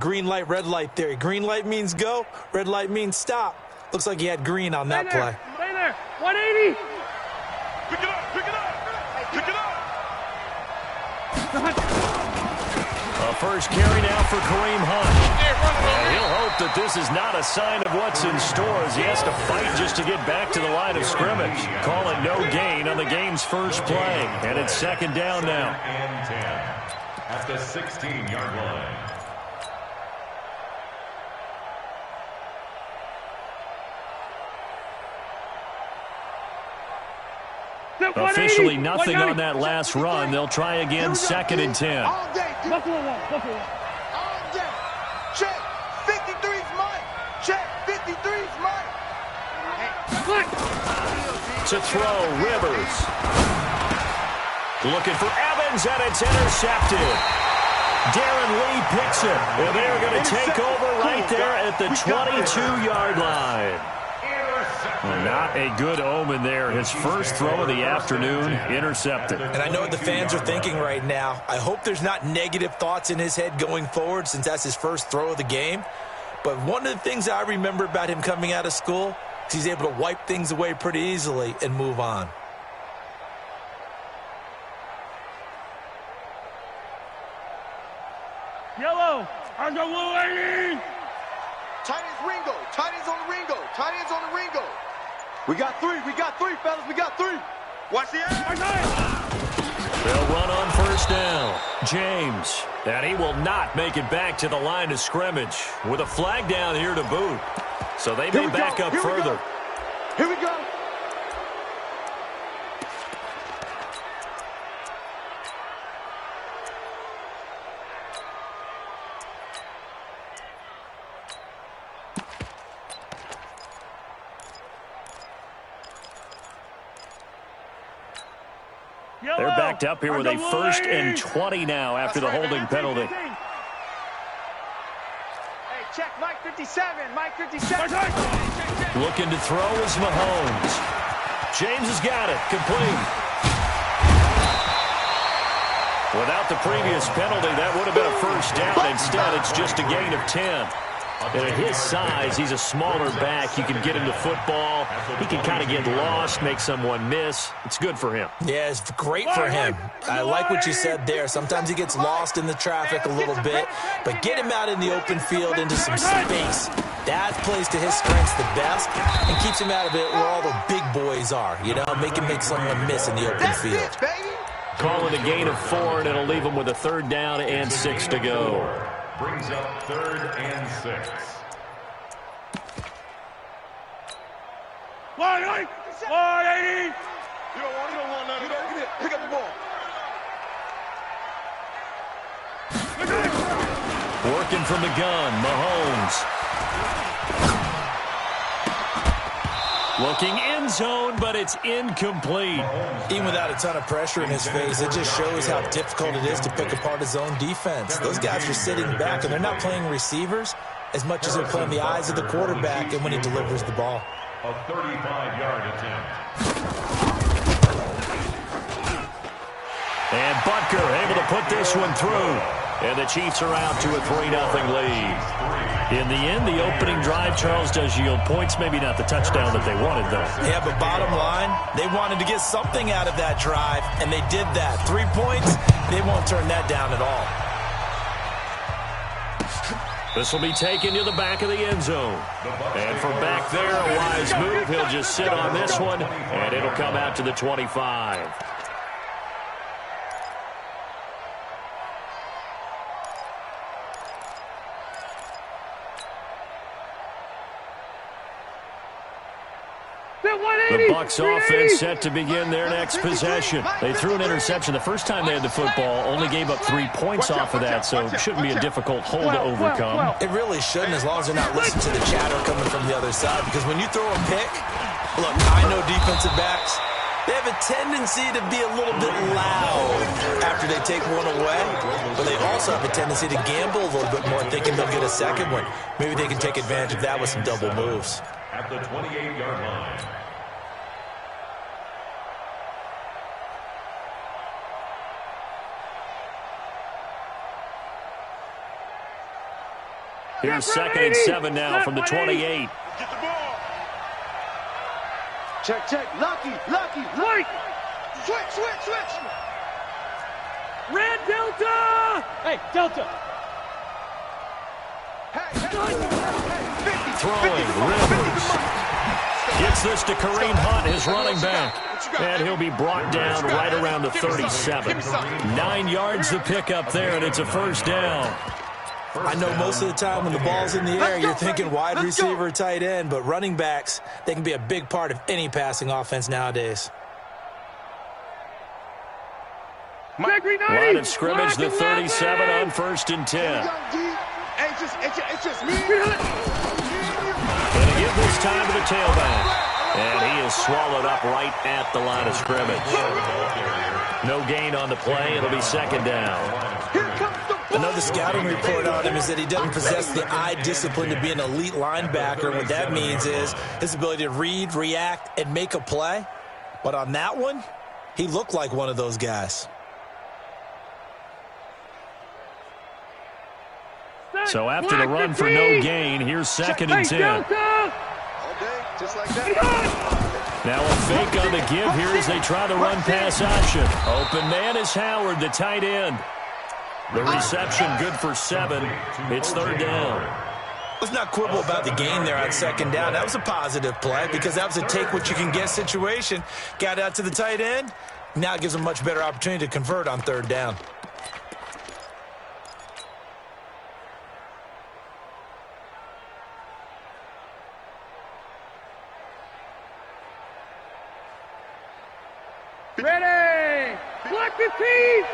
Green light, red light theory. Green light means go, red light means stop. Looks like he had green on that play. Stay there. 180. Pick it up, pick it up, pick it up. A first carry now for Kareem Hunt. He'll hope that this is not a sign of what's in store as he has to fight just to get back to the line of scrimmage. Call it no gain on the game's first play. And it's second down now. And 10 at the 16-yard line. Officially nothing on that last run. They'll try again, second and 10. Buffalo one. Buffalo one. All day. Check. 53's mine. Check. 53's mine. To throw, Rivers. Looking for Evans, and it's intercepted. Darren Lee picks it. And they're going to take over right there at the 22-yard line. Not a good omen there. His first throw of the afternoon, intercepted. And I know what the fans are thinking right now. I hope there's not negative thoughts in his head going forward since that's his first throw of the game. But one of the things I remember about him coming out of school is he's able to wipe things away pretty easily and move on. Yellow. Under 180. Tight ends Ringo. Tight ends on the Ringo. Tight ends on the Ringo. We got three, fellas. We got three. Watch the end. They'll run on first down. James. And he will not make it back to the line of scrimmage with a flag down here to boot. So they may back up further. Here we go. They're backed up here with a first and 20 now after the holding penalty. Hey, check Mike 57. Mike 57. Looking to throw is Mahomes. James has got it. Complete. Without the previous penalty, that would have been a first down. Instead, it's just a gain of 10. And at his size, he's a smaller back. You can get him to football. He can kind of get lost, make someone miss. It's good for him. Yeah, it's great for him. I like what you said there. Sometimes he gets lost in the traffic a little bit, but get him out in the open field into some space. That plays to his strengths the best and keeps him out of it where all the big boys are. You know, make him make someone miss in the open field. Call it a gain of 4, and it'll leave him with a third down and 6 to go. Brings up third and 6. 180. You don't want none of that. Get it. Pick up the ball. Working from the gun, Mahomes. Looking end zone, but it's incomplete. Even without a ton of pressure in his face, it just shows how difficult it is to pick apart his own defense. Those guys are sitting back, and they're not playing receivers as much as they're playing the eyes of the quarterback and when he delivers the ball. A 35-yard attempt. And Butker able to put this one through. And the Chiefs are out to a 3-0 lead. In the end, the opening drive, Charles, does yield points. Maybe not the touchdown that they wanted, though. Yeah, but bottom line, they wanted to get something out of that drive, and they did that. 3 points, they won't turn that down at all. This will be taken to the back of the end zone. And from back there, a wise move. He'll just sit on this one, and it'll come out to the 25. The Bucs offense set to begin their next possession. They threw an interception the first time they had the football, only gave up 3 points off of that, so it shouldn't be a difficult hole to overcome. It really shouldn't, as long as they're not listening to the chatter coming from the other side, because when you throw a pick, look, I know defensive backs, they have a tendency to be a little bit loud after they take one away, but they also have a tendency to gamble a little bit more, thinking they'll get a second one. Maybe they can take advantage of that with some double moves. At the 28-yard line. Here's 2nd and 7 now from the 28. Get the ball. Check, check. Lucky. White. Switch. Red Delta. Hey, Delta. Hey. Throwing, Rivers. Gets this to Kareem Hunt, his running back. And he'll be brought down right around the 37. 9 yards to pick up there, and it's a first down. I know most of the time when the ball's in the air, you're thinking wide receiver, tight end, but running backs, they can be a big part of any passing offense nowadays. Line of scrimmage, the 37 on 1st and 10. It's just me. Going to give this time to the tailback. And he is swallowed up right at the line of scrimmage. No gain on the play. It'll be 2nd down. Another scouting report on him is that he doesn't possess the eye discipline to be an elite linebacker. What that means is his ability to read, react, and make a play. But on that one, he looked like one of those guys. So after the run for no gain, here's 2nd and 10. All day, just like that. Now a fake on the give here as they try the run-pass option. Open man is Howard, the tight end. The reception good for 7. It's 3rd down. Let's not quibble about the gain there on 2nd down. That was a positive play because that was a take-what-you-can-get situation. Got out to the tight end. Now it gives him a much better opportunity to convert on 3rd down. Ready. Black 15.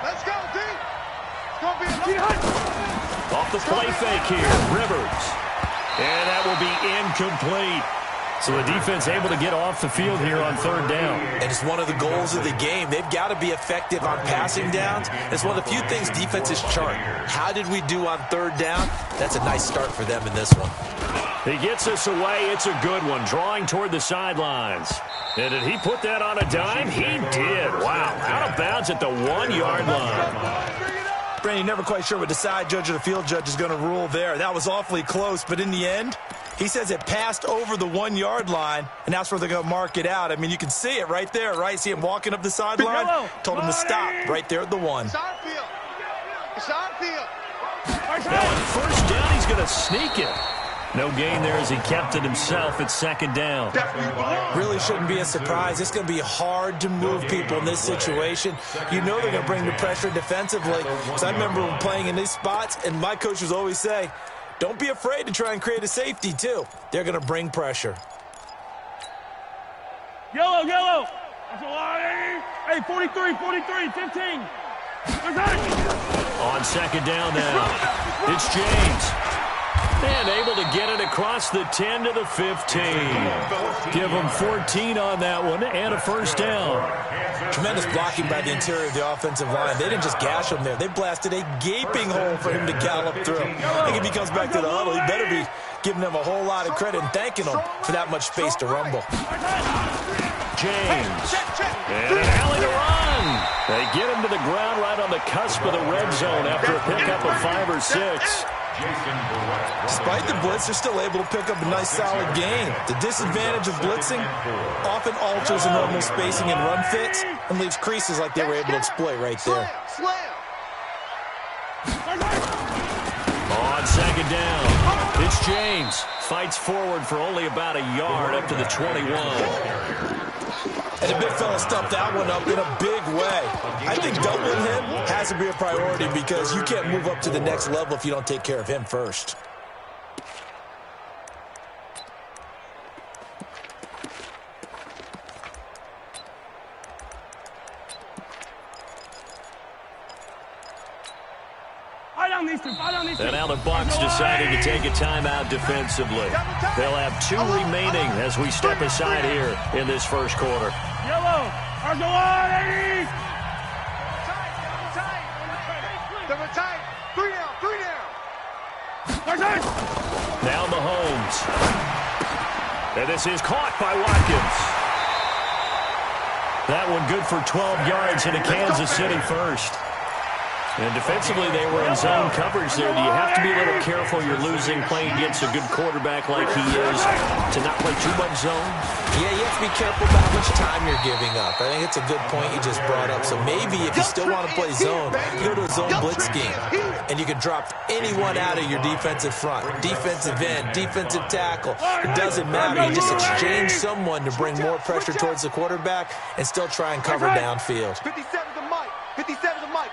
Let's go, D. It's going to be enough. Off the play fake here, Rivers. And that will be incomplete. So the defense able to get off the field here on 3rd down. And it's one of the goals of the game. They've got to be effective on passing downs. It's one of the few things defenses chart. How did we do on 3rd down? That's a nice start for them in this one. He gets us away. It's a good one, drawing toward the sidelines. And did he put that on a dime? He did. Wow, out of bounds at the 1-yard line. Brandon, you're never quite sure what the side judge or the field judge is going to rule there. That was awfully close, but in the end, he says it passed over the 1-yard line, and that's where they're going to mark it out. I mean, you can see it right there, right? See him walking up the sideline? Told him to stop right there at the 1. It's on field. It's on field. Now on 1st down, he's going to sneak it. No gain there as he kept it himself. It's 2nd down. Really shouldn't be a surprise. It's going to be hard to move people in this situation. You know they're going to bring the pressure defensively. So I remember playing in these spots, and my coaches always say, don't be afraid to try and create a safety, too. They're going to bring pressure. Yellow. That's a lot. Hey, 43, 15. On 2nd down now, it's James. And able to get it across the 10 to the 15. Give them 14 on that one and a 1st down. Tremendous blocking by the interior of the offensive line. They didn't just gash him there. They blasted a gaping hole for him to gallop through. I think if he comes back to the huddle, he better be giving them a whole lot of credit and thanking them for that much space to rumble. James. And an alley to run. They get him to the ground right on the cusp of the red zone after a pickup of 5 or 6. Despite the blitz, they're still able to pick up a nice, solid gain. The disadvantage of blitzing often alters the normal spacing and run fits and leaves creases like they were able to exploit right there. On 2nd down, it's James. Fights forward for only about a yard up to the 21. And the big fella stuffed that one up in a big way. I think doubling him has to be a priority because you can't move up to the next level if you don't take care of him first. And now the Bucs decided to take a timeout defensively. They'll have 2 remaining as we step aside here in this first quarter. Yellow. Argo on, 80. Tight. 3 down. Now Mahomes. And this is caught by Watkins. That one good for 12 yards in a Kansas City first. And defensively, they were in zone coverage there. Do you have to be a little careful you're losing playing against a good quarterback like he is to not play too much zone? Yeah, you have to be careful about how much time you're giving up. I think it's a good point you just brought up. So maybe if you still want to play zone, you go to a zone blitz scheme, and you can drop anyone out of your defensive front, defensive end, defensive tackle. It doesn't matter. You just exchange someone to bring more pressure towards the quarterback and still try and cover downfield. 57's a Mike. 57's a Mike.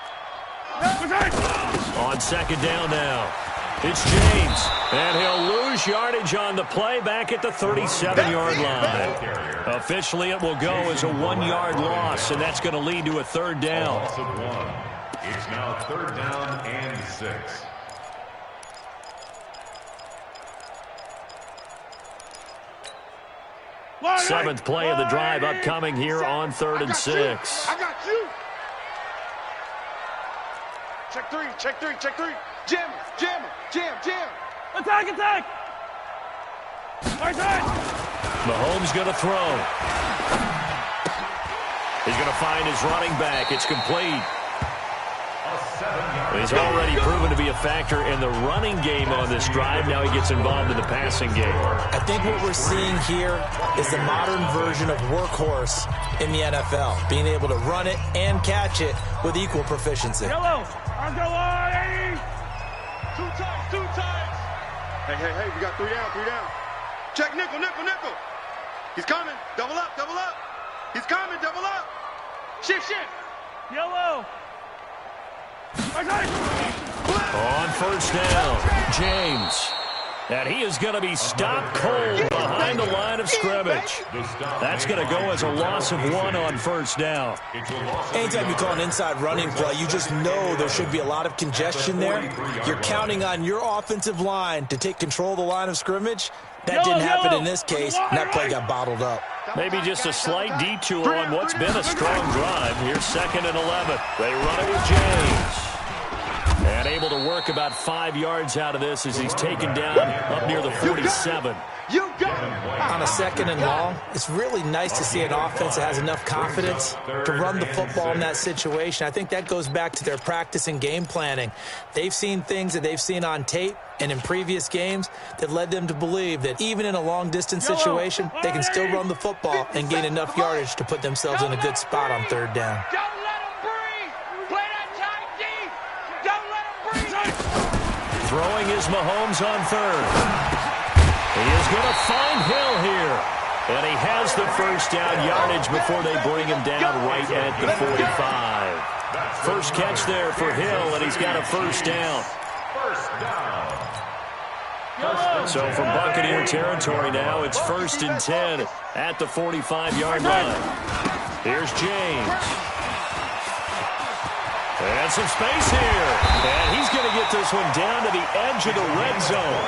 On second down now, it's James, and he'll lose yardage on the play back at the 37-yard line. Officially, it will go as a 1-yard loss, and that's going to lead to a third down. Loss of 1. It's now 3rd down and 6. Seventh play of the drive upcoming here on 3rd and 6. I got you. Check 3, check 3, check 3. Jam, jam, jam, jam. Attack, attack. Right side. Mahomes going to throw. He's going to find his running back. It's complete. He's already proven to be a factor in the running game on this drive. Now he gets involved in the passing game. I think what we're seeing here is the modern version of workhorse in the NFL, being able to run it and catch it with equal proficiency. Yellow. On the line. 2 times, 2 times. Hey, we got 3 down, 3 down. Check nickel, nickel, nickel. He's coming. Double up, double up. He's coming, double up. Shift, shift. Yellow. Right side. On first down, James. And he is going to be stopped cold behind the line of scrimmage. That's going to go as a loss of 1 on first down. Anytime you call an inside running play, you just know there should be a lot of congestion there. You're counting on your offensive line to take control of the line of scrimmage. That didn't happen in this case, and that play got bottled up. Maybe just a slight detour on what's been a strong drive. Here's 2nd and 11. They run it with James. And able to work about 5 yards out of this as he's taken down up near the 47. You got it. On a 2nd and long, it's really nice to see an offense that has enough confidence to run the football in that situation. I think that goes back to their practice and game planning. They've seen things that they've seen on tape and in previous games that led them to believe that even in a long-distance situation, they can still run the football and gain enough yardage to put themselves in a good spot on 3rd down. Don't let him breathe. Play that tight D. Don't let him breathe. Throwing is Mahomes on 3rd. He is going to find Hill here. And he has the first down yardage before they bring him down right at the 45. First catch there for Hill, and he's got a first down. So from Buccaneer territory now, it's 1st and 10 at the 45-yard line. Here's James. And some space here. And he's going to get this one down to the edge of the red zone.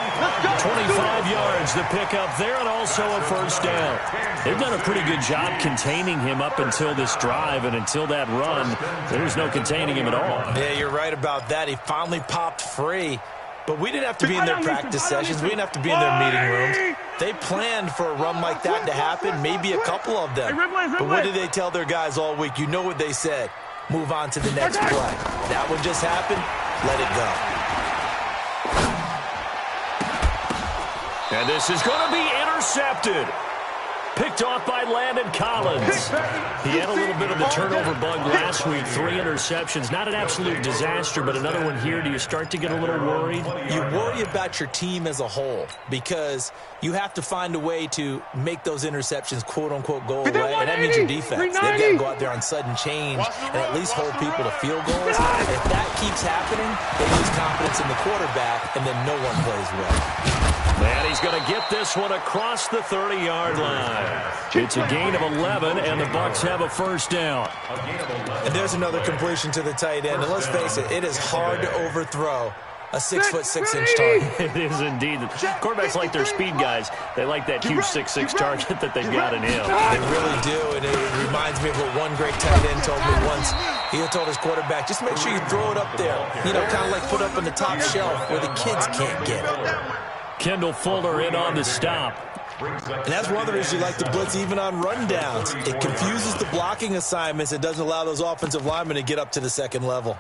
25 yards the pickup there, and also a first down. They've done a pretty good job containing him up until this drive, and until that run, there was no containing him at all. Yeah, you're right about that. He finally popped free. But we didn't have to be in their practice sessions. We didn't have to be in their meeting rooms. They planned for a run like that to happen, maybe a couple of them. But what did they tell their guys all week? You know what they said. Move on to the next play. That one just happened. Let it go. And this is going to be intercepted. Picked off by Landon Collins. He had a little bit of the turnover bug last week. 3 interceptions. Not an absolute disaster, but another one here. Do you start to get a little worried? You worry about your team as a whole because you have to find a way to make those interceptions, quote-unquote, go away. And that means your defense. They've got to go out there on sudden change and at least hold people to field goals. If that keeps happening, they lose confidence in the quarterback, and then no one plays well. And he's going to get this one across the 30-yard line. It's a gain of 11, and the Bucs have a first down. And there's another completion to the tight end. And let's face it, it is hard to overthrow a 6'6" target. It is indeed. Quarterbacks like their speed guys. They like that huge 6'6" target that they've got in him. They really do, and it reminds me of what one great tight end told me once. He had told his quarterback, just make sure you throw it up there. You know, kind of like put up on the top shelf where the kids can't get it. Kendall Fuller in on the stop. And that's one of the reasons you like to blitz even on rundowns. It confuses the blocking assignments. It doesn't allow those offensive linemen to get up to the second level.